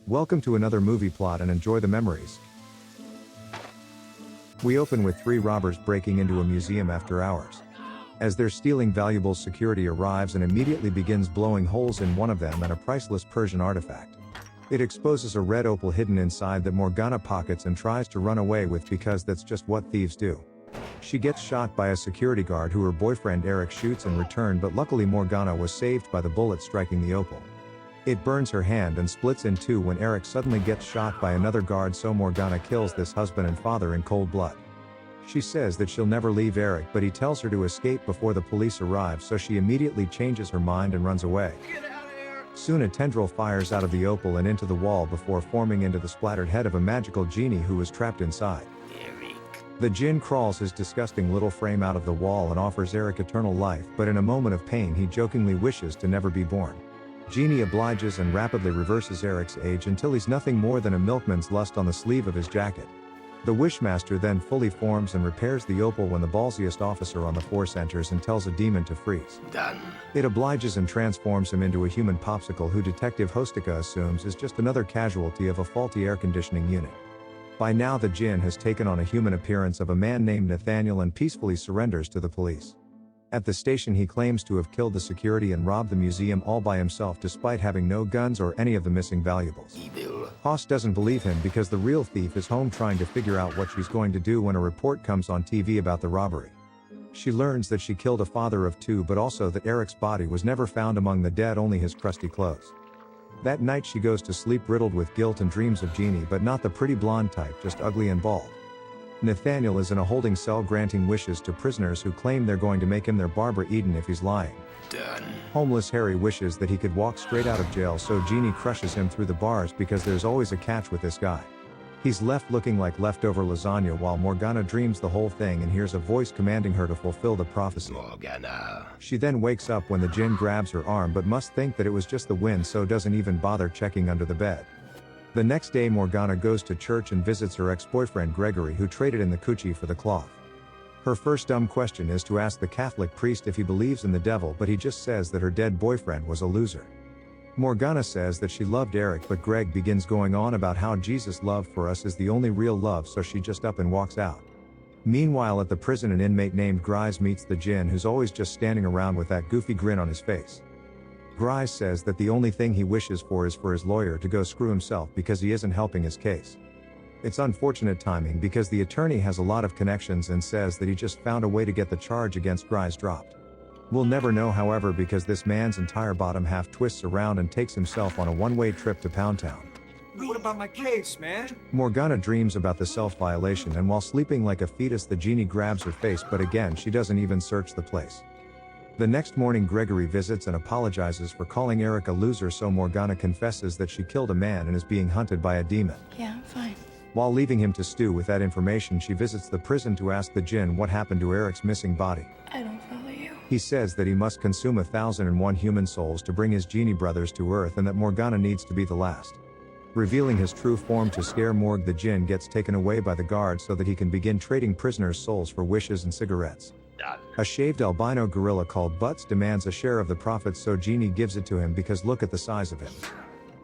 Welcome to another movie plot and enjoy the memories. We open with 3 robbers breaking into a museum after hours. As they're stealing valuables, security arrives and immediately begins blowing holes in one of them and a priceless Persian artifact. It exposes a red opal hidden inside that Morgana pockets and tries to run away with because that's just what thieves do. She gets shot by a security guard who her boyfriend Eric shoots in return, but luckily Morgana was saved by the bullet striking the opal. It burns her hand and splits in two when Eric suddenly gets shot by another guard, so Morgana kills this husband and father in cold blood. She says that she'll never leave Eric, but he tells her to escape before the police arrive, so she immediately changes her mind and runs away. Soon a tendril fires out of the opal and into the wall before forming into the splattered head of a magical genie who was trapped inside. The Djinn crawls his disgusting little frame out of the wall and offers Eric eternal life, but in a moment of pain he jokingly wishes to never be born. Genie obliges and rapidly reverses Eric's age until he's nothing more than a milkman's lust on the sleeve of his jacket. The Wishmaster then fully forms and repairs the opal when the ballsiest officer on the force enters and tells a demon to freeze. Done. It obliges and transforms him into a human popsicle who Detective Hostika assumes is just another casualty of a faulty air conditioning unit. By now the Djinn has taken on a human appearance of a man named Nathaniel and peacefully surrenders to the police. At the station he claims to have killed the security and robbed the museum all by himself despite having no guns or any of the missing valuables. Evil. Haas doesn't believe him because the real thief is home trying to figure out what she's going to do when a report comes on TV about the robbery. She learns that she killed a father of 2, but also that Eric's body was never found among the dead, only his crusty clothes. That night she goes to sleep riddled with guilt and dreams of Genie, but not the pretty blonde type, just ugly and bald. Nathaniel is in a holding cell granting wishes to prisoners who claim they're going to make him their Barbara Eden if he's lying. Done. Homeless Harry wishes that he could walk straight out of jail, so Genie crushes him through the bars because there's always a catch with this guy. He's left looking like leftover lasagna while Morgana dreams the whole thing and hears a voice commanding her to fulfill the prophecy. Morgana. She then wakes up when the Djinn grabs her arm but must think that it was just the wind, so doesn't even bother checking under the bed. The next day Morgana goes to church and visits her ex-boyfriend Gregory, who traded in the coochie for the cloth. Her first dumb question is to ask the Catholic priest if he believes in the devil, but he just says that her dead boyfriend was a loser. Morgana says that she loved Eric, but Greg begins going on about how Jesus' love for us is the only real love, so she just up and walks out. Meanwhile at the prison an inmate named Grise meets the Djinn, who's always just standing around with that goofy grin on his face. Grise says that the only thing he wishes for is for his lawyer to go screw himself because he isn't helping his case. It's unfortunate timing because the attorney has a lot of connections and says that he just found a way to get the charge against Grise dropped. We'll never know, however, because this man's entire bottom half twists around and takes himself on a one-way trip to Pound Town. What about my case, man? Morgana dreams about the self-violation, and while sleeping like a fetus the Genie grabs her face, but again she doesn't even search the place. The next morning Gregory visits and apologizes for calling Eric a loser, so Morgana confesses that she killed a man and is being hunted by a demon. Yeah, I'm fine. While leaving him to stew with that information, she visits the prison to ask the Djinn what happened to Eric's missing body. I don't follow you. He says that he must consume 1,001 human souls to bring his Genie brothers to Earth and that Morgana needs to be the last. Revealing his true form to scare Morg, the Djinn gets taken away by the guard so that he can begin trading prisoners' souls for wishes and cigarettes. Done. A shaved albino gorilla called Butz demands a share of the profits, so Genie gives it to him because look at the size of him.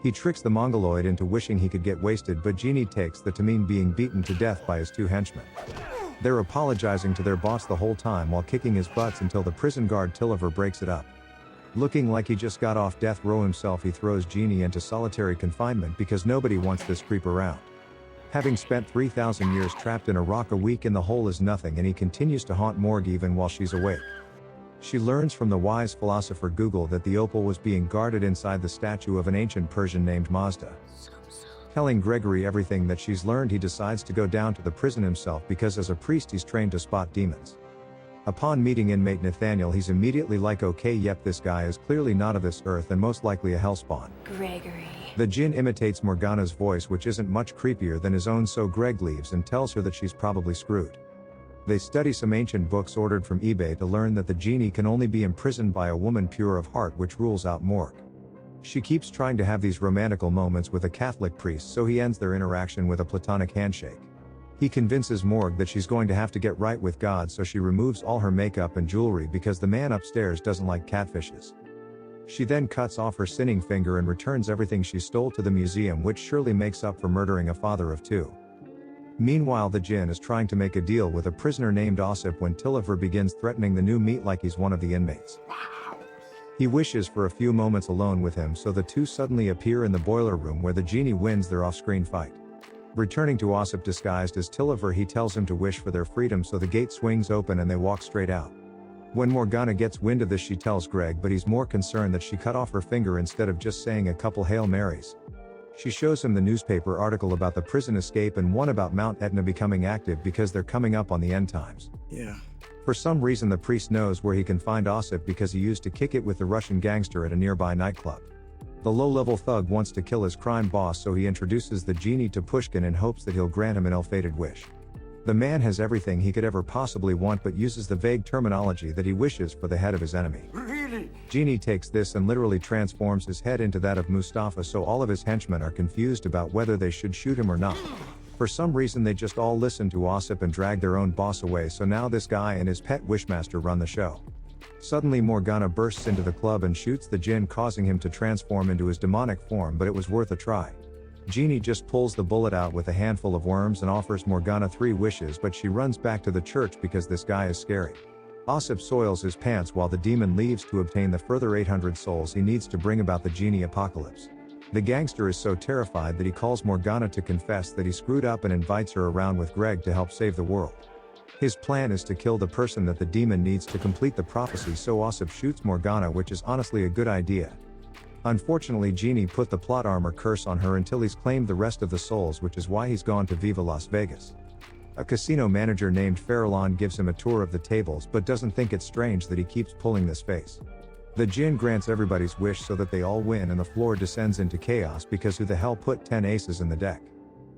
He tricks the Mongoloid into wishing he could get wasted, but Genie takes that to mean being beaten to death by his 2 henchmen. They're apologizing to their boss the whole time while kicking his butts until the prison guard Tillaver breaks it up. Looking like he just got off death row himself, he throws Genie into solitary confinement because nobody wants this creep around. Having spent 3,000 years trapped in a rock, a week in the hole is nothing, and he continues to haunt Morg even while she's awake. She learns from the wise philosopher Google that the opal was being guarded inside the statue of an ancient Persian named Mazda. Telling Gregory everything that she's learned, he decides to go down to the prison himself because as a priest he's trained to spot demons. Upon meeting inmate Nathaniel, he's immediately like, okay, yep, this guy is clearly not of this earth and most likely a hellspawn. Gregory. The Djinn imitates Morgana's voice, which isn't much creepier than his own, so Greg leaves and tells her that she's probably screwed. They study some ancient books ordered from eBay to learn that the Genie can only be imprisoned by a woman pure of heart, which rules out Morg. She keeps trying to have these romantical moments with a Catholic priest, so he ends their interaction with a platonic handshake. He convinces Morg that she's going to have to get right with God, so she removes all her makeup and jewelry because the man upstairs doesn't like catfishes. She then cuts off her sinning finger and returns everything she stole to the museum, which surely makes up for murdering a father of two. Meanwhile, the Djinn is trying to make a deal with a prisoner named Osip when Tillaver begins threatening the new meat like he's one of the inmates. He wishes for a few moments alone with him, so the two suddenly appear in the boiler room where the Genie wins their off-screen fight. Returning to Osip disguised as Tillaver, he tells him to wish for their freedom, so the gate swings open and they walk straight out. When Morgana gets wind of this, she tells Greg, but he's more concerned that she cut off her finger instead of just saying a couple Hail Marys. She shows him the newspaper article about the prison escape and one about Mount Etna becoming active because they're coming up on the end times. Yeah. For some reason, the priest knows where he can find Osip because he used to kick it with the Russian gangster at a nearby nightclub. The low-level thug wants to kill his crime boss, so he introduces the Genie to Pushkin in hopes that he'll grant him an ill-fated wish. The man has everything he could ever possibly want but uses the vague terminology that he wishes for the head of his enemy. Really? Genie takes this and literally transforms his head into that of Moustafa, so all of his henchmen are confused about whether they should shoot him or not. For some reason, they just all listen to Osip and drag their own boss away, so now this guy and his pet Wishmaster run the show. Suddenly, Morgana bursts into the club and shoots the Djinn, causing him to transform into his demonic form, but it was worth a try. Genie just pulls the bullet out with a handful of worms and offers Morgana 3 wishes, but she runs back to the church because this guy is scary. Osip soils his pants while the demon leaves to obtain the further 800 souls he needs to bring about the Genie apocalypse. The gangster is so terrified that he calls Morgana to confess that he screwed up and invites her around with Greg to help save the world. His plan is to kill the person that the demon needs to complete the prophecy, so Osip shoots Morgana, which is honestly a good idea. Unfortunately, Genie put the plot armor curse on her until he's claimed the rest of the souls, which is why he's gone to Viva Las Vegas. A casino manager named Farralon gives him a tour of the tables but doesn't think it's strange that he keeps pulling this face. The Djinn grants everybody's wish so that they all win, and the floor descends into chaos because who the hell put 10 aces in the deck?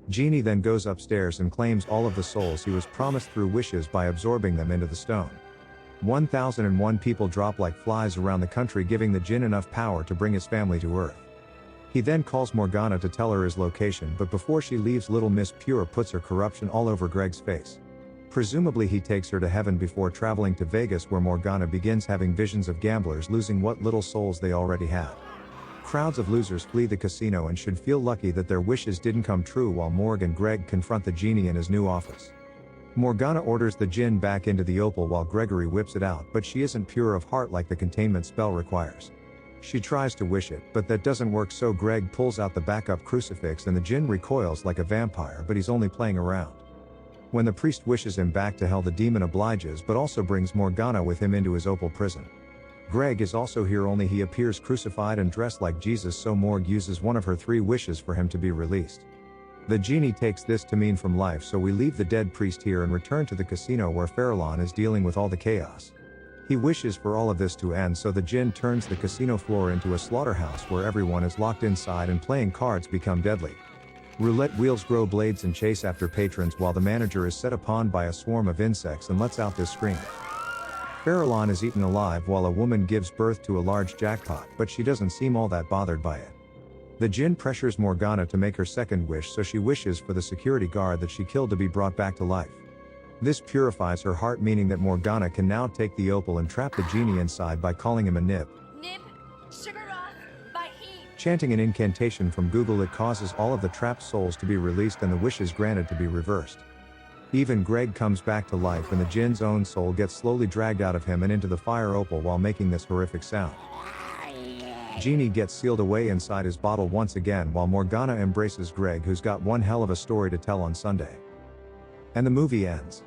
Genie then goes upstairs and claims all of the souls he was promised through wishes by absorbing them into the stone. 1001 people drop like flies around the country, giving the Djinn enough power to bring his family to Earth. He then calls Morgana to tell her his location, but before she leaves, Little Miss Pure puts her corruption all over Greg's face. Presumably he takes her to heaven before traveling to Vegas, where Morgana begins having visions of gamblers losing what little souls they already had. Crowds of losers flee the casino and should feel lucky that their wishes didn't come true, while Morg and Greg confront the Genie in his new office. Morgana orders the Djinn back into the opal while Gregory whips it out, but she isn't pure of heart like the containment spell requires. She tries to wish it, but that doesn't work, so Greg pulls out the backup crucifix and the Djinn recoils like a vampire, but he's only playing around. When the priest wishes him back to hell, the demon obliges but also brings Morgana with him into his opal prison. Greg is also here, only he appears crucified and dressed like Jesus, so Morg uses one of her 3 wishes for him to be released. The Genie takes this to mean from life, so we leave the dead priest here and return to the casino where Farralon is dealing with all the chaos. He wishes for all of this to end, so the Djinn turns the casino floor into a slaughterhouse where everyone is locked inside and playing cards become deadly. Roulette wheels grow blades and chase after patrons while the manager is set upon by a swarm of insects and lets out this scream. Farralon is eaten alive while a woman gives birth to a large jackpot, but she doesn't seem all that bothered by it. The Djinn pressures Morgana to make her second wish, so she wishes for the security guard that she killed to be brought back to life. This purifies her heart, meaning that Morgana can now take the opal and trap the Genie inside by calling him a nib. Nib, sugar off, by heat. Chanting an incantation from Google, it causes all of the trapped souls to be released and the wishes granted to be reversed. Even Greg comes back to life and the Djinn's own soul gets slowly dragged out of him and into the fire opal while making this horrific sound. Genie gets sealed away inside his bottle once again while Morgana embraces Greg, who's got one hell of a story to tell on Sunday. And the movie ends.